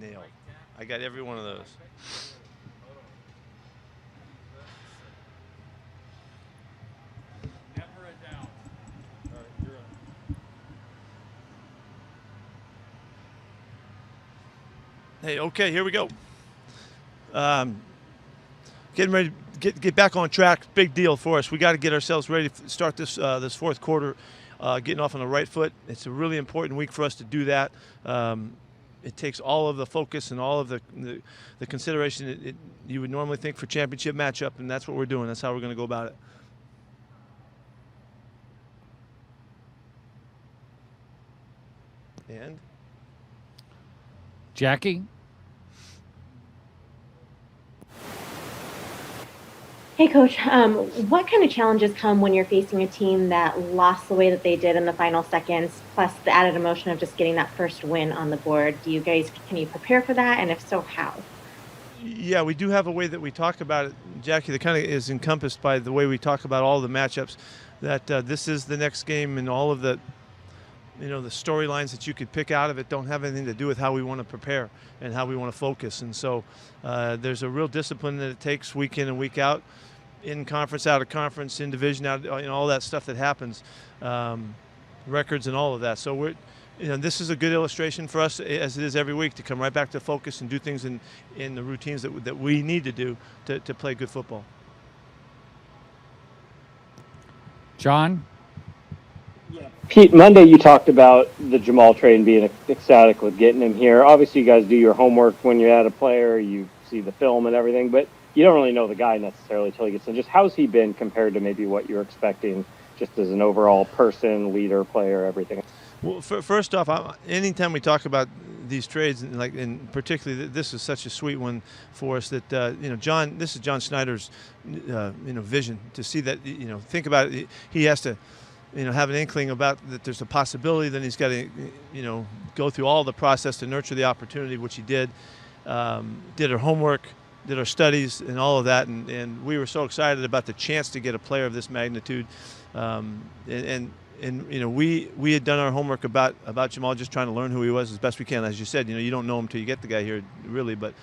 Nailed. I got every one of those. Hey, okay, here we go. Um, Getting ready to get back on track. Big deal for us. We got to get ourselves ready to start this fourth quarter, getting off on the right foot. It's a really important week for us to do that. It takes all of the focus and all of the consideration you would normally think for championship matchup, and that's what we're doing. That's how we're going to go about it. And Jackie? Hey, Coach. What kind of challenges come when you're facing a team that lost the way that they did in the final seconds, plus the added emotion of just getting that first win on the board? Can you prepare for that? And if so, how? yeah, we do have a way that we talk about it, Jackie, that kind of is encompassed by the way we talk about all the matchups, that this is the next game, and all of the storylines that you could pick out of it don't have anything to do with how we want to prepare and how we want to focus. And so there's a real discipline that it takes week in and week out, in conference, out of conference, in division, out, all that stuff that happens, records and all of that. So this is a good illustration for us, as it is every week, to come right back to focus and do things in the routines that we need to do to play good football. John? Pete, Monday you talked about the Jamal trade and being ecstatic with getting him here. Obviously, you guys do your homework when you're at a player. You see the film and everything, but you don't really know the guy necessarily until he gets in. Just how's he been compared to maybe what you're expecting, just as an overall person, leader, player, everything? Well, first off, anytime we talk about these trades, and particularly this is such a sweet one for us, that this is John Schneider's vision, to see that, think about it. He has to have an inkling about that there's a possibility. Then he's got to go through all the process to nurture the opportunity, which he did. Did our homework, did our studies, and all of that, and we were so excited about the chance to get a player of this magnitude. We had done our homework about Jamal, just trying to learn who he was as best we can. As you said, you don't know him until you get the guy here, really. But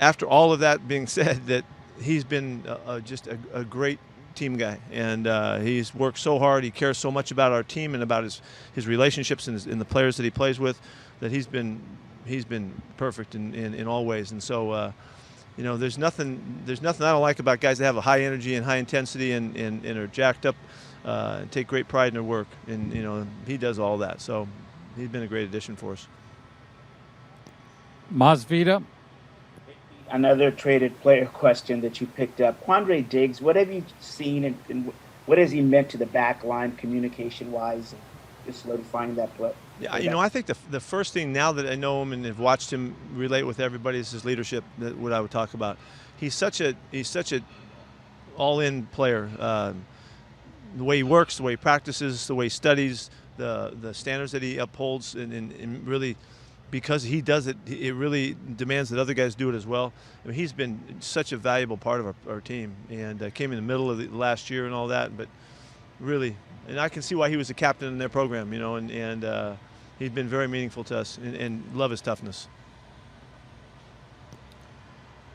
after all of that being said, that he's been just a great team guy, and he's worked so hard. He cares so much about our team and about his relationships and the players that he plays with, that he's been perfect in all ways. And so there's nothing I don't like about guys that have a high energy and high intensity and are jacked up and take great pride in their work. And he does all that. So he's been a great addition for us. Masvita? Another traded player question that you picked up. Quandre Diggs, what have you seen and what has he meant to the back line communication-wise, just solidifying that play? Yeah, I think the first thing, now that I know him and have watched him relate with everybody, is his leadership. What I would talk about. He's such a all-in player. The way he works, the way he practices, the way he studies, the standards that he upholds, and really, because he does it, it really demands that other guys do it as well. I mean, he's been such a valuable part of our team, and came in the middle of the last year and all that, but really, and I can see why he was the captain in their program, and he's been very meaningful to us, and love his toughness.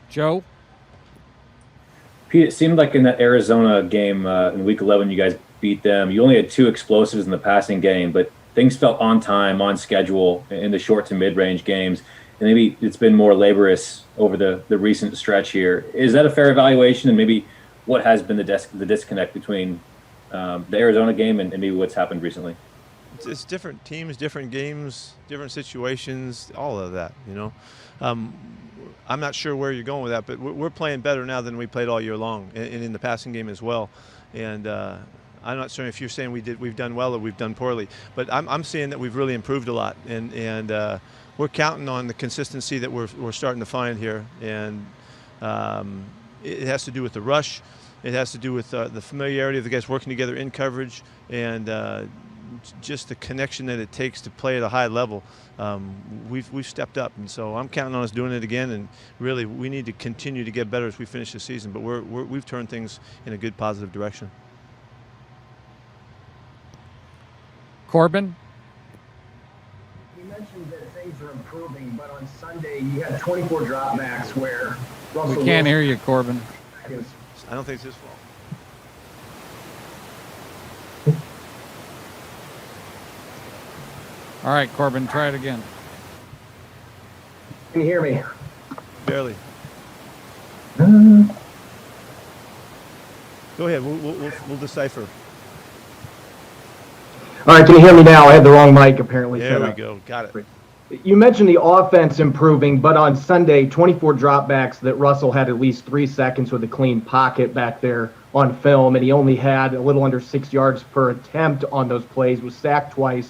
Joe? Pete, it seemed like in that Arizona game in Week 11, you guys beat them. You only had 2 explosives in the passing game, but things felt on time, on schedule in the short to mid-range games. And maybe it's been more laborious over the recent stretch here. Is that a fair evaluation? And maybe what has been the disconnect between the Arizona game and maybe what's happened recently? It's different teams, different games, different situations, all of that, I'm not sure where you're going with that, but we're playing better now than we played all year long, and in the passing game as well. And I'm not sure if you're saying we've done well or we've done poorly, but I'm saying that we've really improved a lot, and we're counting on the consistency that we're starting to find here. And it has to do with the rush. It has to do with the familiarity of the guys working together in coverage, and just the connection that it takes to play at a high level. We've stepped up, and so I'm counting on us doing it again. And really, we need to continue to get better as we finish the season. But we've turned things in a good, positive direction. Corbin? You mentioned mentioned that things are improving, but on Sunday you had 24 dropbacks where Russell We can't Wilson hear you, Corbin. I don't think it's his fault. All right, Corbin, try it again. Can you hear me? Barely. Go ahead. We'll decipher. All right, can you hear me now? I had the wrong mic apparently. There we go. Got it. You mentioned the offense improving, but on Sunday, 24 dropbacks that Russell had at least 3 seconds with a clean pocket back there on film, and he only had a little under 6 yards per attempt on those plays, was sacked twice.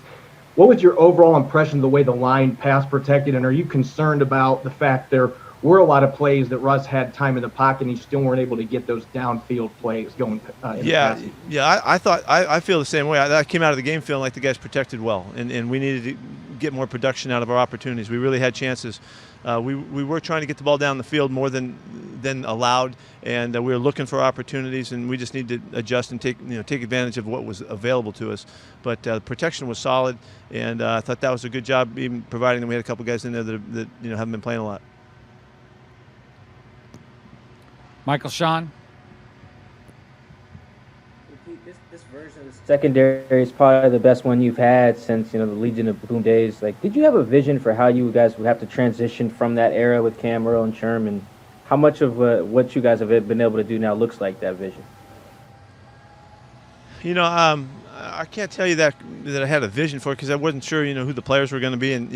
What was your overall impression of the way the line pass protected, and are you concerned about the fact there were a lot of plays that Russ had time in the pocket and he still weren't able to get those downfield plays going? I feel the same way. I came out of the game feeling like the guys protected well, and we needed to get more production out of our opportunities. We really had chances. We were trying to get the ball down the field more than allowed, and we were looking for opportunities, and we just need to adjust and take advantage of what was available to us. But protection was solid, and I thought that was a good job, even providing that we had a couple guys in there that haven't been playing a lot. Michael Sean. This version of the secondary is probably the best one you've had since the Legion of Boom days. Like, did you have a vision for how you guys would have to transition from that era with Cam, Earl, and Sherm, and how much of what you guys have been able to do now looks like that vision? I can't tell you that I had a vision for it because I wasn't sure, who the players were going to be, and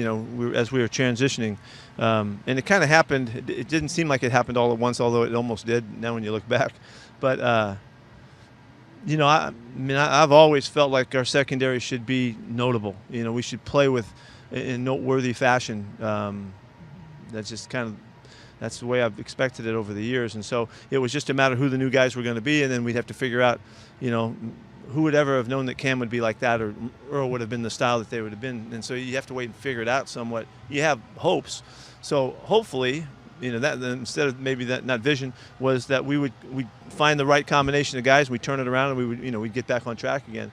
as we were transitioning, and it kind of happened. It didn't seem like it happened all at once, although it almost did. Now when you look back, but I've always felt like our secondary should be notable. We should play in noteworthy fashion. That's just that's the way I've expected it over the years, and so it was just a matter of who the new guys were going to be, and then we'd have to figure out, who would ever have known that Cam would be like that, or Earl would have been the style that they would have been. And so you have to wait and figure it out somewhat. You have hopes. So hopefully, that instead of maybe that not vision was that we'd find the right combination of guys, we turn it around, and we would we'd get back on track again.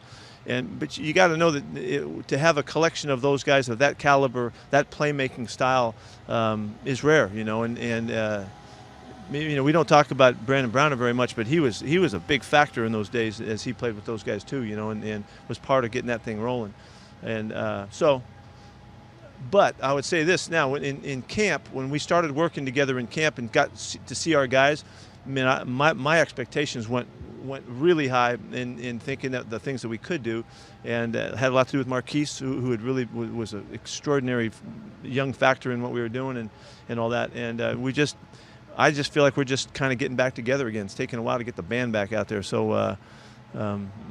But you got to know that to have a collection of those guys of that caliber, that playmaking style, is rare. We don't talk about Brandon Browner very much, but he was a big factor in those days as he played with those guys too, and was part of getting that thing rolling. And but I would say this now, in camp, when we started working together in camp and got to see our guys, my expectations went really high in thinking that the things that we could do, and had a lot to do with Marquise, who had really was an extraordinary young factor in what we were doing and all that. And I just feel like we're just kind of getting back together again. It's taken a while to get the band back out there, so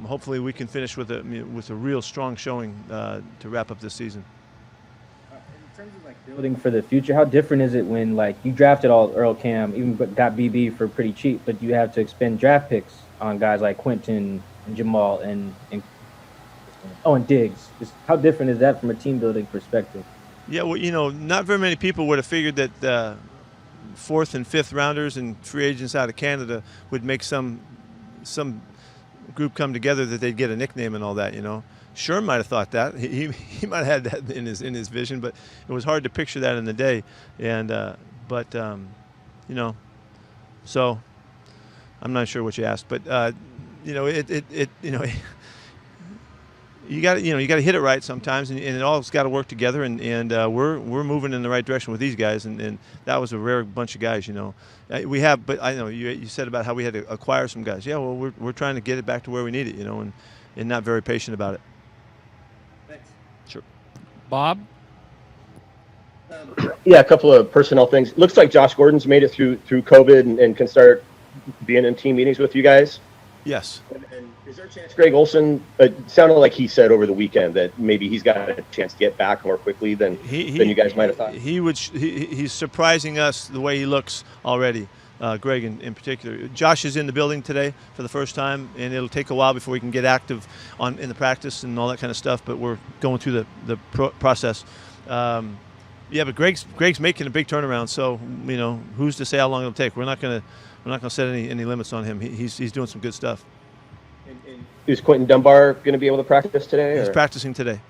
hopefully we can finish with a real strong showing to wrap up this season. In terms of building for the future, how different is it when you drafted all Earl, Cam, even got BB for pretty cheap, but you have to expend draft picks on guys like Quentin and Jamal and Diggs? Just how different is that from a team building perspective? Yeah, well, not very many people would have figured that fourth and fifth rounders and free agents out of Canada would make some group come together, that they'd get a nickname and all that. Sherm might have thought that. He might have had that in his vision, but it was hard to picture that in the day. And so I'm not sure what you asked, but you got to hit it right sometimes, and it all's got to work together. And we're moving in the right direction with these guys, and that was a rare bunch of guys. We have, but I know you said about how we had to acquire some guys. Yeah, well, we're trying to get it back to where we need it, and not very patient about it. Thanks. Sure. Bob? Yeah, a couple of personnel things. Looks like Josh Gordon's made it through COVID and can start being in team meetings with you guys. Yes. And is there a chance Greg Olson, it sounded like he said over the weekend that maybe he's got a chance to get back more quickly than you guys might have thought? He's surprising us the way he looks already, Greg in particular. Josh is in the building today for the first time, and it'll take a while before we can get active in the practice and all that kind of stuff, but we're going through the process. Yeah, but Greg's making a big turnaround, so who's to say how long it'll take? We're not going to set any limits on him. He's doing some good stuff. And is Quentin Dunbar going to be able to practice today? He's practicing today.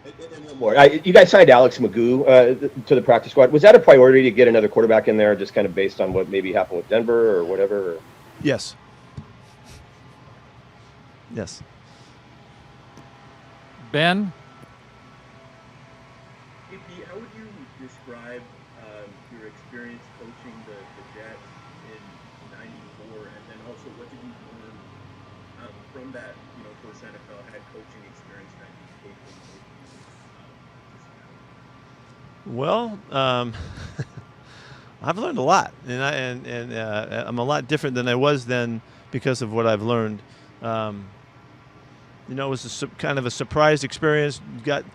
And then more. You guys signed Alex Magoo to the practice squad. Was that a priority to get another quarterback in there, just kind of based on what maybe happened with Denver or whatever? Yes. Yes. Ben? Hey, Pete, how would you describe your experience coaching the Jets in '94, and then also what did you learn from that, first NFL head coaching experience that you take with Well, I've learned a lot, and I'm a lot different than I was then because of what I've learned. It was kind of a surprise experience. Got,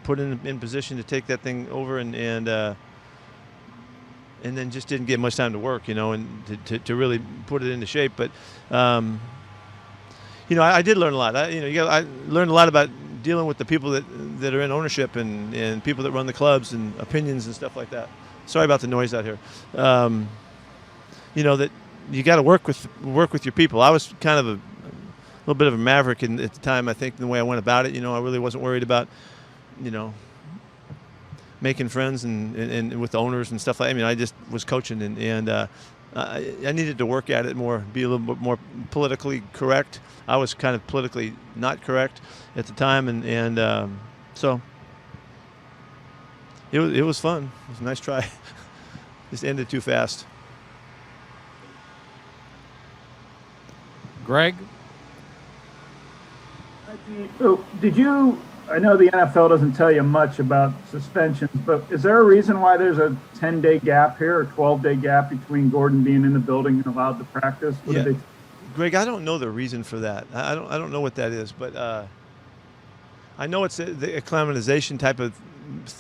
put in position to take that thing over, and then just didn't get much time to work, and to really put it into shape. But I did learn a lot. I learned a lot about dealing with the people that are in ownership and people that run the clubs and opinions and stuff like that. Sorry about the noise out here. That you got to work with your people. I was kind of a little bit of a maverick at the time, I think, the way I went about it. I really wasn't worried about, making friends and with the owners and stuff like that. I just was coaching and I needed to work at it more, be a little bit more politically correct. I was kind of politically not correct at the time, and so it was fun. It was a nice try. Just ended too fast. Greg? I know the NFL doesn't tell you much about suspensions, but is there a reason why there's a 10-day gap here or 12-day gap between Gordon being in the building and allowed to practice? Greg, I don't know the reason for that. I don't know what that is, but I know it's the acclimatization type of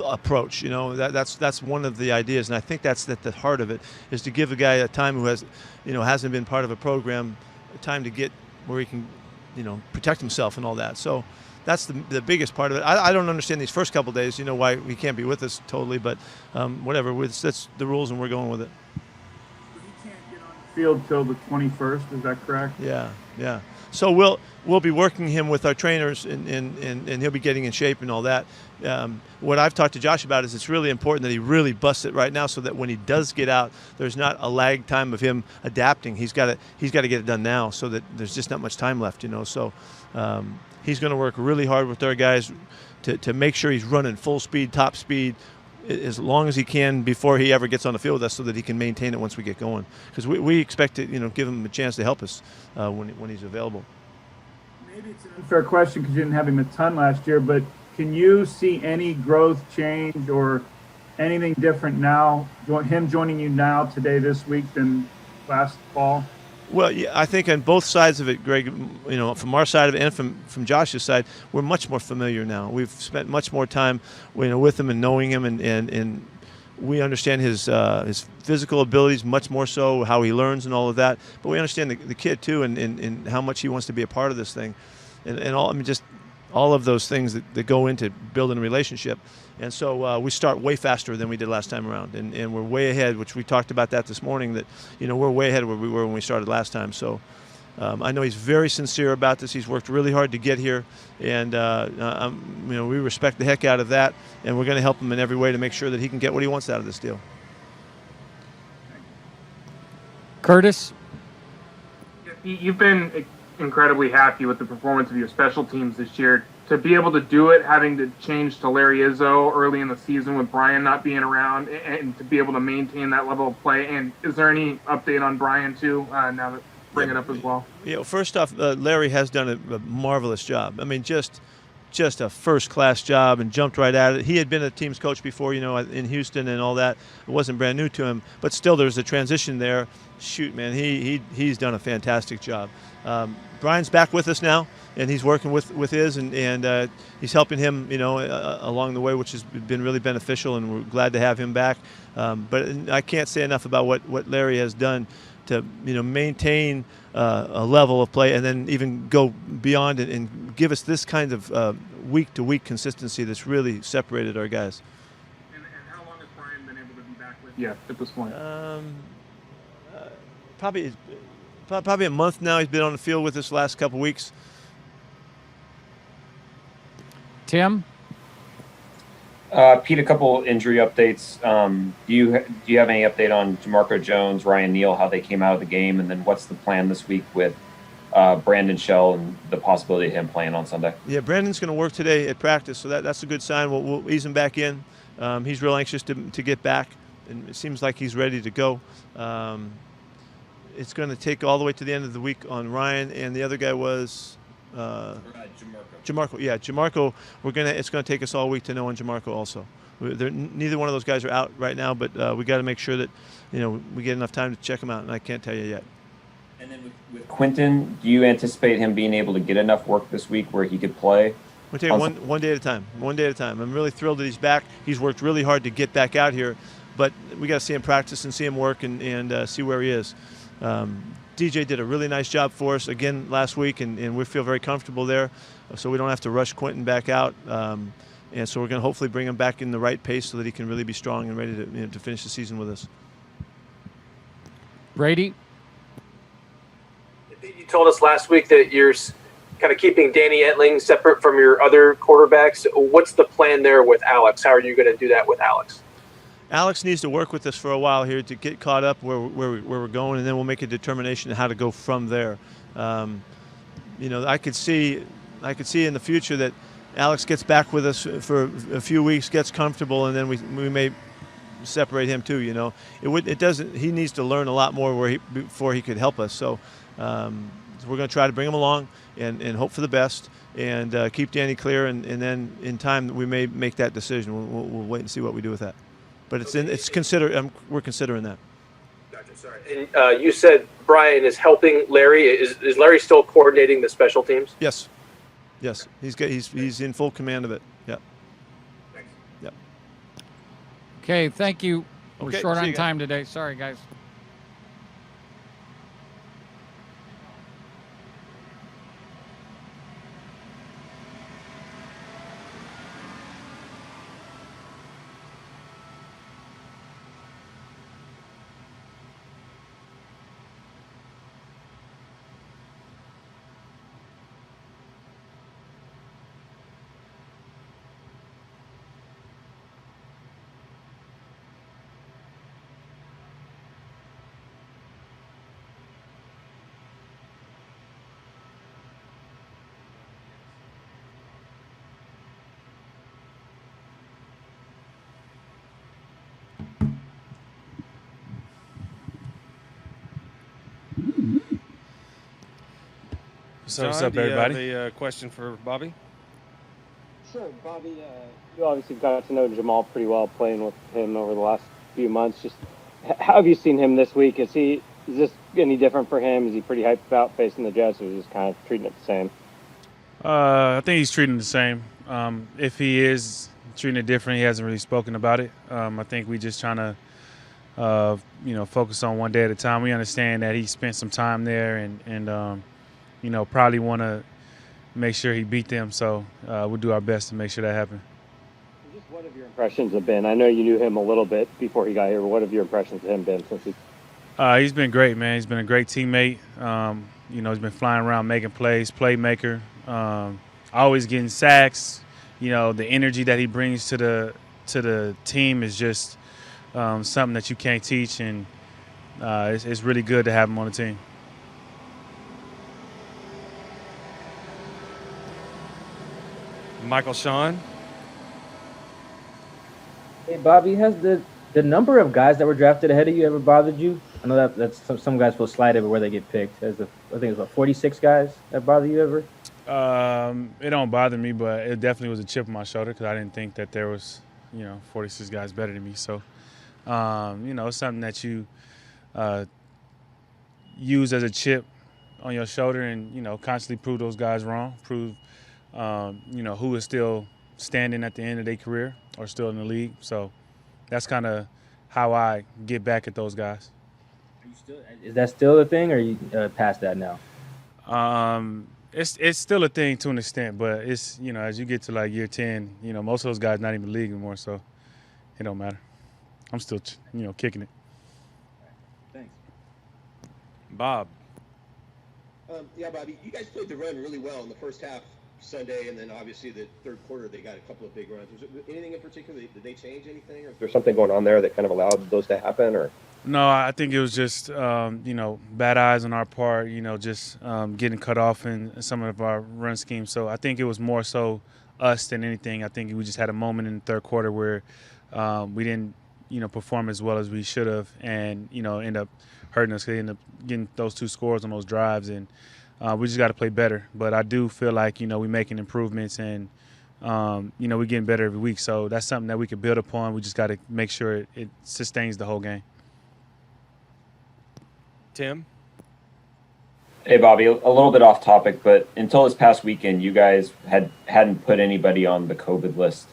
approach. That's one of the ideas, and I think that's at the heart of it, is to give a guy a time who has, hasn't been part of a program, time to get where he can, protect himself and all that. So that's the biggest part of it. I don't understand these first couple days, why he can't be with us totally, but whatever. That's the rules, and we're going with it. He can't get on the field till the 21st. Is that correct? Yeah. So we'll be working him with our trainers, and he'll be getting in shape and all that. What I've talked to Josh about is it's really important that he really busts it right now, so that when he does get out, there's not a lag time of him adapting. He's got to get it done now, so that there's just not much time left. So he's going to work really hard with our guys to make sure he's running full speed, top speed, as long as he can before he ever gets on the field with us, so that he can maintain it once we get going. Because we expect to give him a chance to help us when he's available. Maybe it's an unfair question because you didn't have him a ton last year, but can you see any growth change or anything different now, him joining you now today, this week, than last fall? Well, yeah, I think on both sides of it, Greg, from our side of it and from Josh's side, we're much more familiar now. We've spent much more time, with him and knowing him, and we understand his physical abilities much more so, how he learns and all of that. But we understand the kid too, and how much he wants to be a part of this thing, and all. Just all of those things that go into building a relationship. And so we start way faster than we did last time around, and we're way ahead, which we talked about that this morning, that we're way ahead of where we were when we started last time. So I know he's very sincere about this. He's worked really hard to get here, and we respect the heck out of that, and we're going to help him in every way to make sure that he can get what he wants out of this deal. Curtis? You've been incredibly happy with the performance of your special teams this year. To be able to do it, having to change to Larry Izzo early in the season with Brian not being around, and to be able to maintain that level of play. And is there any update on Brian too, now that bring it up as well? First off, Larry has done a marvelous job. Just a first-class job, and jumped right at it. He had been a team's coach before, in Houston and all that. It wasn't brand new to him, but still there's a transition there. Shoot, man, he's done a fantastic job. Brian's back with us now, and he's working with his, and he's helping him, along the way, which has been really beneficial, and we're glad to have him back. But I can't say enough about what Larry has done to maintain a level of play, and then even go beyond it and give us this kind of week-to-week consistency that's really separated our guys. And how long has Brian been able to be back with you at this point? Probably a month now. He's been on the field with us the last couple weeks. Tim? Pete, a couple injury updates. Do you have any update on Jamarco Jones, Ryan Neal, how they came out of the game, and then what's the plan this week with Brandon Shell and the possibility of him playing on Sunday? Yeah, Brandon's going to work today at practice, so that's a good sign. We'll ease him back in. He's real anxious to get back, and it seems like he's ready to go. It's going to take all the way to the end of the week on Ryan, and the other guy was Jamarco. Yeah, Jamarco. It's going to take us all week to know on Jamarco also. Neither one of those guys are out right now, but we got to make sure that we get enough time to check them out, and I can't tell you yet. And then with Quinton, do you anticipate him being able to get enough work this week where he could play? We'll take it one day at a time. One day at a time. I'm really thrilled that he's back. He's worked really hard to get back out here, but we got to see him practice and see him work and see where he is. DJ did a really nice job for us again last week, and we feel very comfortable there, so we don't have to rush Quinton back out. And so we're going to hopefully bring him back in the right pace so that he can really be strong and ready to finish the season with us. Brady? You told us last week that you're kind of keeping Danny Etling separate from your other quarterbacks. What's the plan there with Alex? How are you going to do that with Alex? Alex needs to work with us for a while here to get caught up where we're going, and then we'll make a determination on how to go from there. I could see in the future that Alex gets back with us for a few weeks, gets comfortable, and then we may separate him too. It doesn't. He needs to learn a lot more before he could help us. So we're going to try to bring him along and hope for the best and keep Danny clear, and then in time we may make that decision. We'll wait and see what we do with that. But we're considering that. Gotcha. Sorry. And you said Brian is helping Larry. Is Larry still coordinating the special teams? Yes. He's in full command of it. Yeah. Thanks. Yep. Okay, thank you. We're Okay, short see on you guys. time today. Sorry, guys. So what's up, everybody? Do you have a question for Bobby? Sure, Bobby. You obviously got to know Jamal pretty well, playing with him over the last few months. Just how have you seen him this week? Is this any different for him? Is he pretty hyped about facing the Jets, or is he just kind of treating it the same? I think he's treating it the same. If he is treating it different, he hasn't really spoken about it. I think we just trying to, focus on one day at a time. We understand that he spent some time there and probably want to make sure he beat them. So we'll do our best to make sure that happens. Just what have your impressions have been? I know you knew him a little bit before he got here, but what have your impressions of him been since he? He's been great, man. He's been a great teammate. He's been flying around making plays, playmaker, always getting sacks. The energy that he brings to the team is just something that you can't teach, and it's really good to have him on the team. Michael Sean. Hey, Bobby, has the number of guys that were drafted ahead of you ever bothered you? I know that's some guys feel slighted where they get picked. I think it's about 46 guys that bother you ever? It don't bother me, but it definitely was a chip on my shoulder because I didn't think that there was, 46 guys better than me. So, it's something that you use as a chip on your shoulder and, constantly prove those guys wrong, prove, who is still standing at the end of their career or still in the league. So that's kind of how I get back at those guys. Is that still a thing, or are you past that now? It's still a thing to an extent, but it's, as you get to like year 10, most of those guys not even in the league anymore, so it don't matter. I'm still, kicking it. Thanks. Bob. Yeah, Bobby, you guys played the run really well in the first half. Sunday, and then obviously the third quarter they got a couple of big runs. Was it anything in particular? Did they change anything, or is there something going on there that kind of allowed those to happen? Or No, I think it was just bad eyes on our part. Just getting cut off in some of our run schemes. So I think it was more so us than anything. I think we just had a moment in the third quarter where we didn't perform as well as we should have, and end up hurting us. They end up getting those 2 scores on those drives, and we just got to play better. But I do feel like we're making improvements, and we're getting better every week. So that's something that we could build upon. We just got to make sure it sustains the whole game. Tim? Hey, Bobby, a little bit off topic, but until this past weekend, you guys hadn't put anybody on the COVID list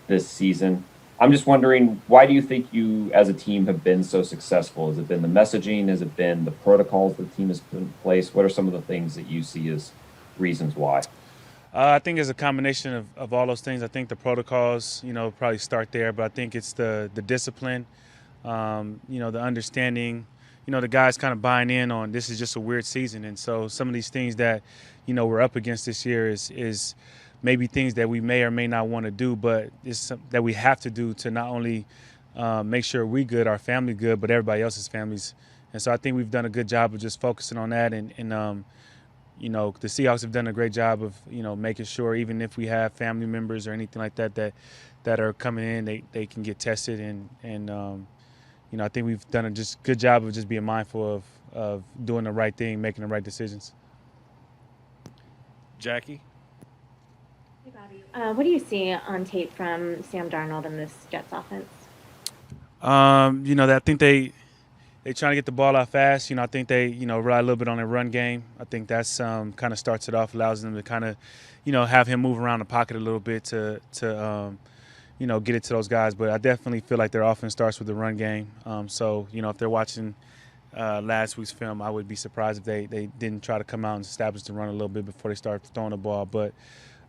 this season. I'm just wondering, why do you think you as a team have been so successful? Has it been the messaging? Has it been the protocols the team has put in place? What are some of the things that you see as reasons why? I think it's a combination of all those things. I think the protocols, probably start there, but I think it's the discipline, the understanding, the guys kind of buying in on this is just a weird season. And so some of these things that, we're up against this year is maybe things that we may or may not want to do, but it's that we have to do to not only make sure we good, our family good, but everybody else's families. And so I think we've done a good job of just focusing on that. And the Seahawks have done a great job of, making sure even if we have family members or anything like that are coming in, they can get tested. And I think we've done a just good job of just being mindful of doing the right thing, making the right decisions. Jackie? Hey, Bobby. What do you see on tape from Sam Darnold in this Jets offense? I think they trying to get the ball out fast. I think they, rely a little bit on their run game. I think that's kind of starts it off, allows them to kind of, have him move around the pocket a little bit to get it to those guys. But I definitely feel like their offense starts with the run game. So, if they're watching last week's film, I would be surprised if they didn't try to come out and establish the run a little bit before they start throwing the ball. But,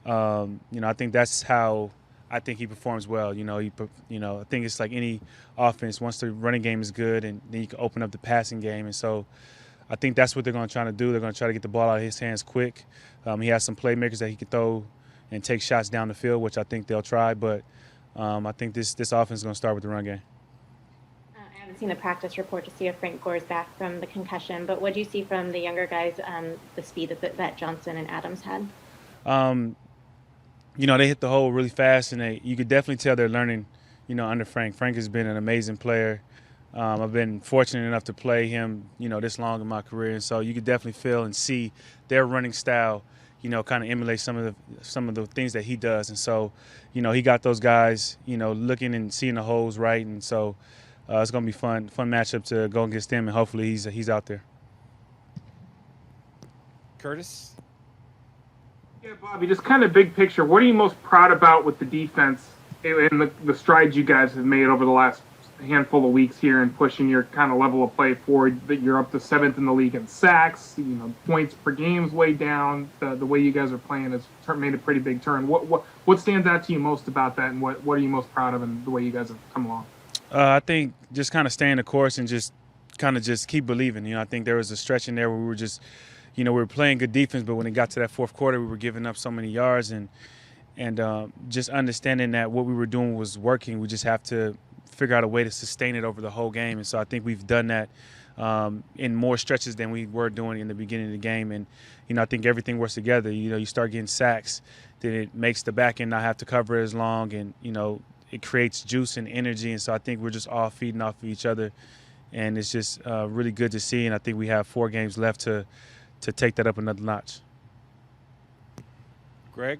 I think that's how I think he performs well. I think it's like any offense. Once the running game is good, and then you can open up the passing game. And so I think that's what they're going to try to do. They're going to try to get the ball out of his hands quick. He has some playmakers that he can throw and take shots down the field, which I think they'll try. But I think this offense is going to start with the run game. I haven't seen the practice report to see if Frank Gore's back from the concussion, but what do you see from the younger guys, the speed that Johnson and Adams had? They hit the hole really fast, and you could definitely tell they're learning, under Frank. Frank has been an amazing player. I've been fortunate enough to play him, this long in my career, and so you could definitely feel and see their running style, kind of emulate some of the things that he does. And so, he got those guys, looking and seeing the holes right, and so it's going to be fun matchup to go against them, and hopefully he's out there. Curtis? Yeah, Bobby, just kind of big picture. What are you most proud about with the defense and the strides you guys have made over the last handful of weeks here and pushing your kind of level of play forward? That you're up to 7th in the league in sacks. Points per game's way down. The way you guys are playing has made a pretty big turn. What stands out to you most about that, and what are you most proud of in the way you guys have come along? I think just kind of staying the course and just keep believing. I think there was a stretch in there where we were just, we were playing good defense, but when it got to that fourth quarter, we were giving up so many yards, and just understanding that what we were doing was working. We just have to figure out a way to sustain it over the whole game. And so I think we've done that in more stretches than we were doing in the beginning of the game. And, I think everything works together. You start getting sacks, then it makes the back end not have to cover as long, and, it creates juice and energy. And so I think we're just all feeding off of each other, and it's just really good to see. And I think we have 4 games left to take that up another notch. Greg?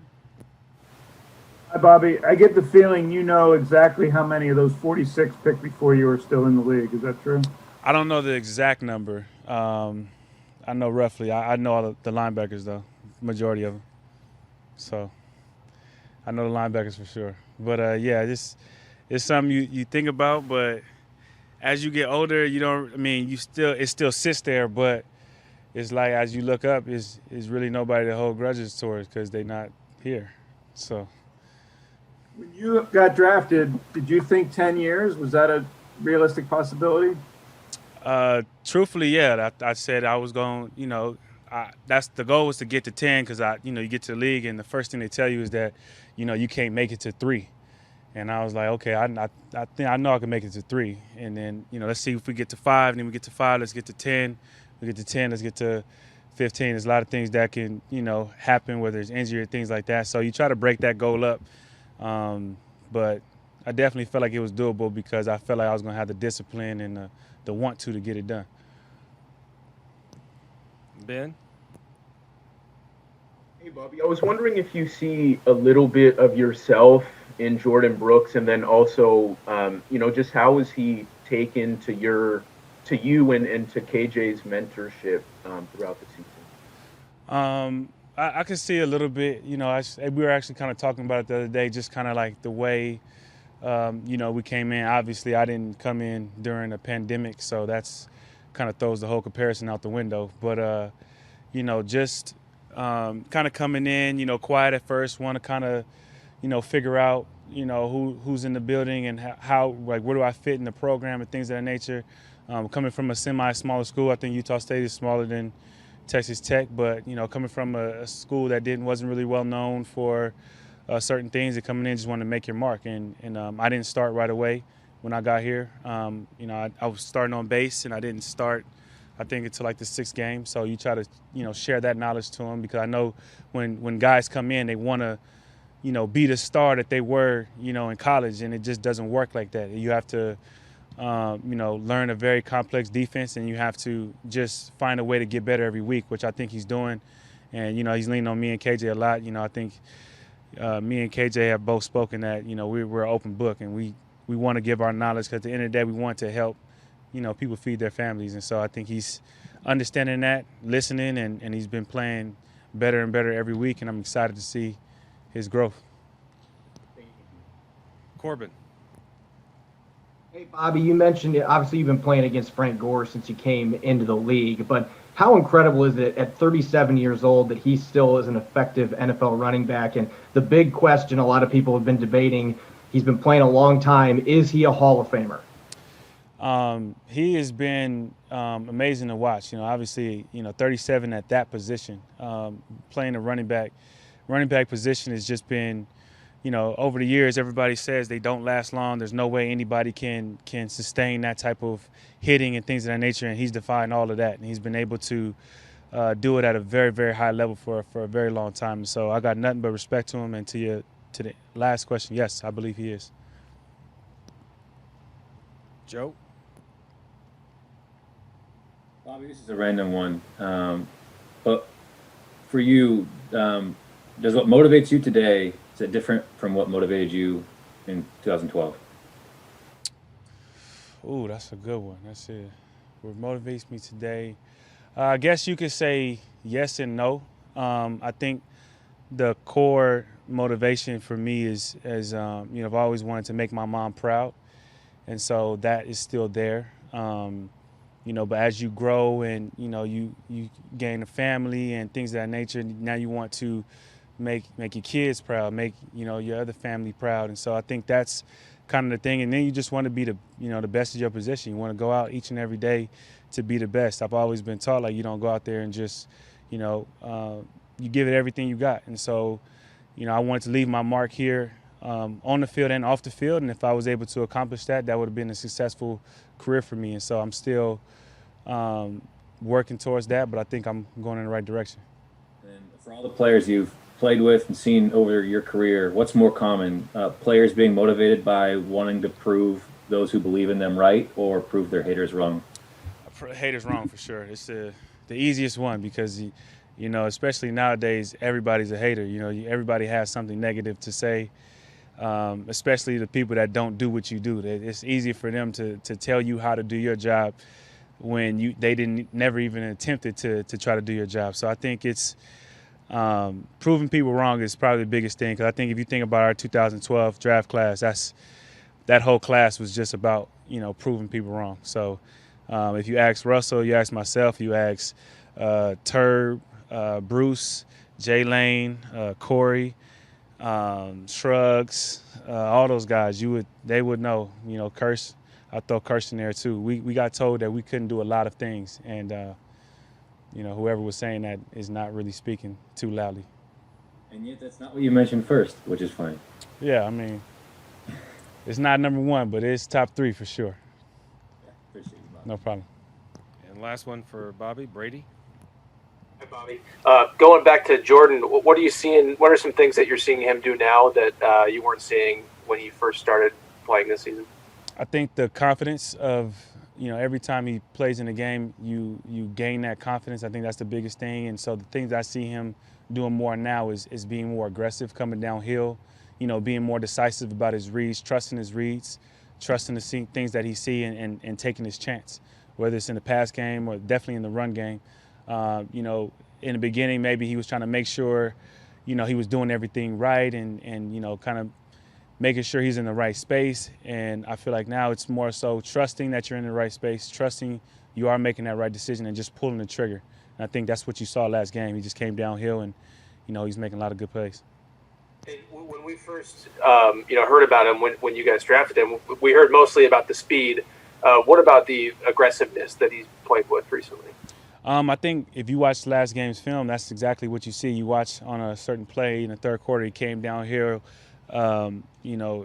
Hi, Bobby. I get the feeling you know exactly how many of those 46 picked before you were still in the league. Is that true? I don't know the exact number. I know roughly. I know all the linebackers, though, majority of them. So I know the linebackers for sure. But, it's something you think about. But as you get older, it still sits there. But it's like as you look up, is really nobody to hold grudges towards because they're not here. So. When you got drafted, did you think 10 years? Was that a realistic possibility? Truthfully, yeah. I said I was going, that's the goal was to get to 10 because you get to the league and the first thing they tell you is that, you can't make it to 3. And I was like, okay, I think I know I can make it to 3. And then, let's see if we get to 5. And then we get to 5, let's get to 10. We get to 10, let's get to 15. There's a lot of things that can, happen, whether it's injury or things like that. So you try to break that goal up. But I definitely felt like it was doable because I felt like I was going to have the discipline and the want to get it done. Ben? Hey, Bobby. I was wondering if you see a little bit of yourself in Jordan Brooks, and then also, just how is he taken to you and to KJ's mentorship throughout the season? I can see a little bit. We were actually kind of talking about it the other day, just kind of like the way, we came in. Obviously, I didn't come in during a pandemic, so that's kind of throws the whole comparison out the window. But, just kind of coming in, quiet at first, want to kind of, figure out, who's in the building and how, like, where do I fit in the program and things of that nature. Coming from a semi-smaller school, I think Utah State is smaller than Texas Tech, but, coming from a school that wasn't really well known for certain things, and coming in just wanted to make your mark. And I didn't start right away when I got here. I was starting on base, and I didn't start, I think, until like the 6th game. So you try to, share that knowledge to them because I know when guys come in, they want to, be the star that they were, in college, and it just doesn't work like that. You have to, learn a very complex defense, and you have to just find a way to get better every week, which I think he's doing. And, he's leaning on me and KJ a lot. I think me and KJ have both spoken that, we're an open book, and we want to give our knowledge because at the end of the day, we want to help, people feed their families. And so I think he's understanding that, listening, and he's been playing better and better every week, and I'm excited to see his growth. Corbin. Hey, Bobby, you mentioned it. Obviously, you've been playing against Frank Gore since you came into the league, but how incredible is it at 37 years old that he still is an effective NFL running back? And the big question a lot of people have been debating, he's been playing a long time, is he a Hall of Famer? He has been amazing to watch. Obviously, 37 at that position, playing a running back position has just been, over the years, everybody says they don't last long. There's no way anybody can sustain that type of hitting and things of that nature, and he's defied all of that. And he's been able to do it at a very, very high level for a very long time. So I got nothing but respect to him. And to the last question, yes, I believe he is. Joe? Bobby, this is a random one. But for you, does what motivates you today, is it different from what motivated you in 2012? Ooh, that's a good one. That's it. What motivates me today? I guess you could say yes and no. I think the core motivation for me is I've always wanted to make my mom proud. And so that is still there. But as you grow and, you gain a family and things of that nature, now you want to make your kids proud, make, your other family proud. And so I think that's kind of the thing. And then you just want to be the best of your position. You want to go out each and every day to be the best. I've always been taught, like, you don't go out there and just, you give it everything you got. And so, I wanted to leave my mark here on the field and off the field. And if I was able to accomplish that, that would have been a successful career for me. And so I'm still working towards that, but I think I'm going in the right direction. And for all the players you've played with and seen over your career, what's more common, players being motivated by wanting to prove those who believe in them right, or prove their haters wrong? Haters wrong for sure. It's the easiest one because, especially nowadays, everybody's a hater. Everybody has something negative to say, especially the people that don't do what you do. It's easy for them to tell you how to do your job when they never even attempted to try to do your job. So I think it's proving people wrong is probably the biggest thing, because I think if you think about our 2012 draft class, that whole class was just about proving people wrong. So if you ask Russell, you ask myself, you ask Turb, Bruce, Jay Lane, Corey, Shrugs, all those guys, they would know. I'll throw Kirsten there too. We got told that we couldn't do a lot of things, and whoever was saying that is not really speaking too loudly. And yet that's not what you mentioned first, which is funny. Yeah, I mean, it's not number one, but it's top 3 for sure. Yeah, appreciate you, Bob. No problem. And last one for Bobby, Brady. Hi, Bobby. Going back to Jordan, what are you seeing? What are some things that you're seeing him do now that you weren't seeing when he first started playing this season? I think the confidence of, every time he plays in a game, you gain that confidence. I think that's the biggest thing. And so the things I see him doing more now is being more aggressive, coming downhill, being more decisive about his reads, trusting the things that he see and taking his chance, whether it's in the pass game or definitely in the run game. In the beginning, maybe he was trying to make sure, he was doing everything right and kind of making sure he's in the right space. And I feel like now it's more so trusting that you're in the right space, trusting you are making that right decision and just pulling the trigger. And I think that's what you saw last game. He just came downhill and, he's making a lot of good plays. And when we first, heard about him when you guys drafted him, we heard mostly about the speed. What about the aggressiveness that he's played with recently? I think if you watch last game's film, that's exactly what you see. You watch on a certain play in the third quarter, he came downhill,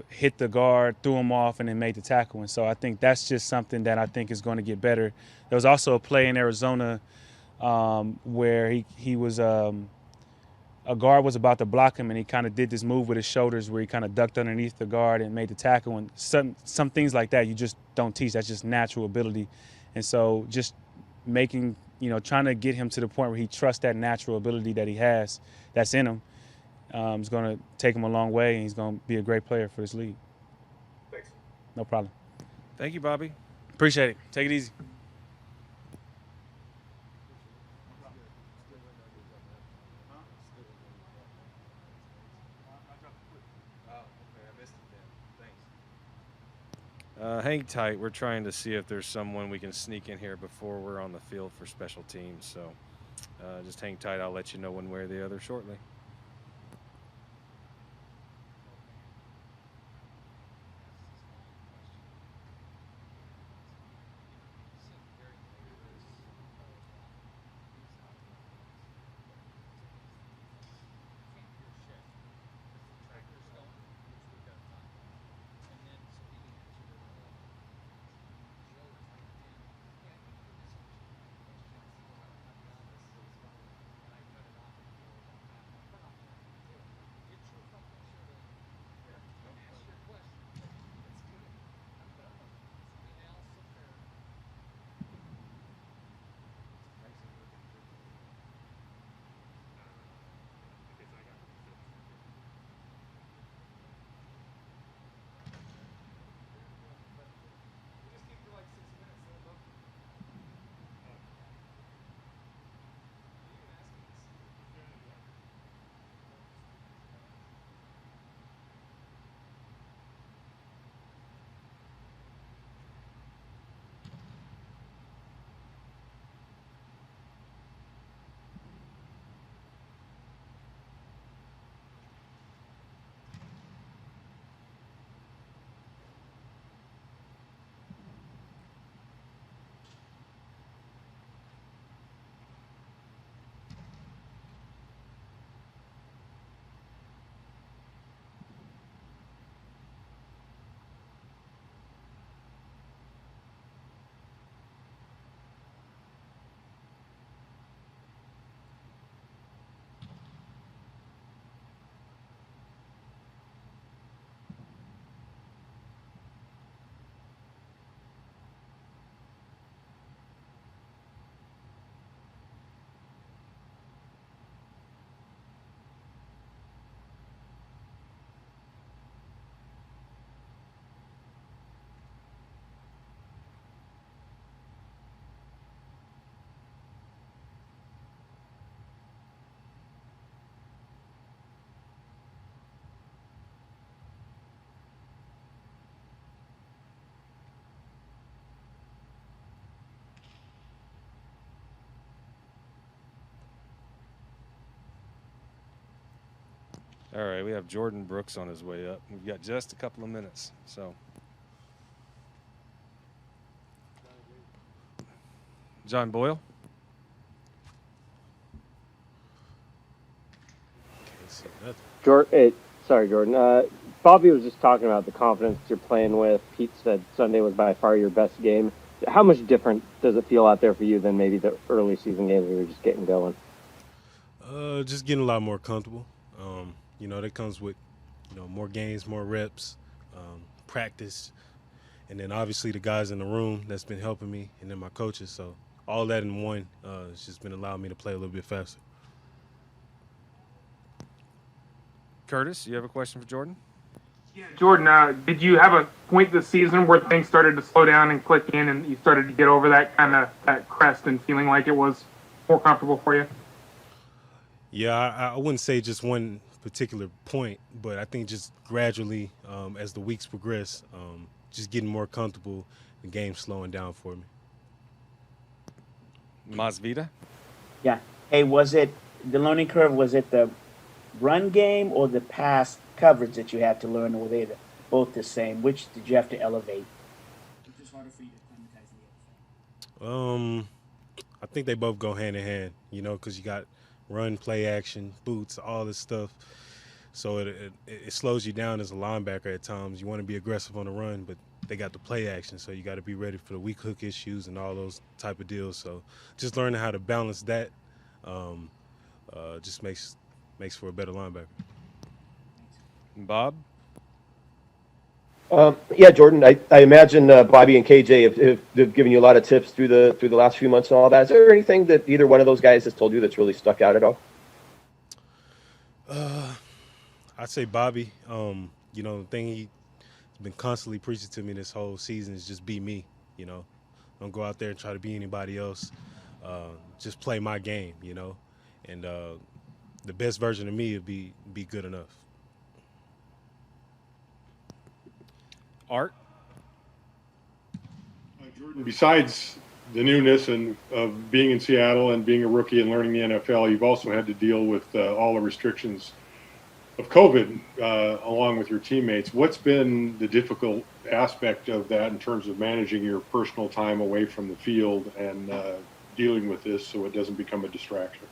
hit the guard, threw him off, and then made the tackle. And so I think that's just something that I think is going to get better. There was also a play in Arizona where he was a guard was about to block him, and he kind of did this move with his shoulders where he kind of ducked underneath the guard and made the tackle. And some things like that you just don't teach. That's just natural ability. And so just trying to get him to the point where he trusts that natural ability that he has, that's in him, is going to take him a long way, and he's going to be a great player for this league. Thanks. No problem. Thank you, Bobby. Appreciate it. Take it easy. Hang tight. We're trying to see if there's someone we can sneak in here before we're on the field for special teams. So just hang tight. I'll let you know one way or the other shortly. All right, we have Jordan Brooks on his way up. We've got just a couple of minutes, so. John Boyle? Sorry, Jordan. Bobby was just talking about the confidence you're playing with. Pete said Sunday was by far your best game. How much different does it feel out there for you than maybe the early season games we were just getting going? Just getting a lot more comfortable. That comes with, more games, more reps, practice, and then obviously the guys in the room that's been helping me, and then my coaches. So all that in one has just been allowing me to play a little bit faster. Curtis, you have a question for Jordan? Yeah, Jordan, did you have a point this season where things started to slow down and click in, and you started to get over that that crest and feeling like it was more comfortable for you? Yeah, I wouldn't say just one particular point, but I think just gradually as the weeks progress, just getting more comfortable, the game slowing down for me. Masvita? Yeah. Hey, was it the learning curve? Was it the run game or the pass coverage that you had to learn, or were they both the same? Which did you have to elevate? Which was harder for you to climatize I think they both go hand in hand, because you got run, play action, boots, all this stuff. So it slows you down as a linebacker at times. You want to be aggressive on the run, but they got the play action, so you got to be ready for the weak hook issues and all those type of deals. So just learning how to balance that just makes for a better linebacker. Bob? Yeah, Jordan. I imagine Bobby and KJ have given you a lot of tips through the last few months and all that. Is there anything that either one of those guys has told you that's really stuck out at all? I'd say Bobby. The thing he's been constantly preaching to me this whole season is just be me. Don't go out there and try to be anybody else. Just play my game. And the best version of me would be good enough. Art? Jordan, besides the newness and of being in Seattle and being a rookie and learning the NFL, you've also had to deal with all the restrictions of COVID along with your teammates. What's been the difficult aspect of that in terms of managing your personal time away from the field and dealing with this so it doesn't become a distraction?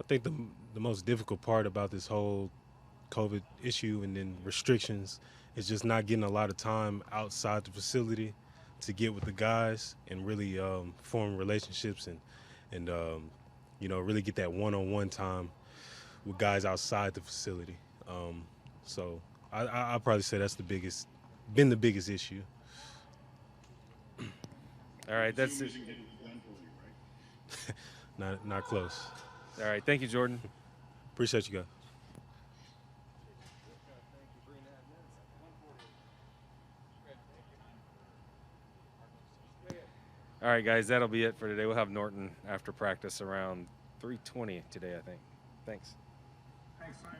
I think the most difficult part about this whole COVID issue and then restrictions is just not getting a lot of time outside the facility to get with the guys and really form relationships and really get that one-on-one time with guys outside the facility. So I'll probably say that's been the biggest issue. All right, that's it. Not close. All right, thank you, Jordan. Appreciate you guys. All right, guys, that'll be it for today. We'll have Norton after practice around 3:20 today, I think. Thanks. Thanks, Simon.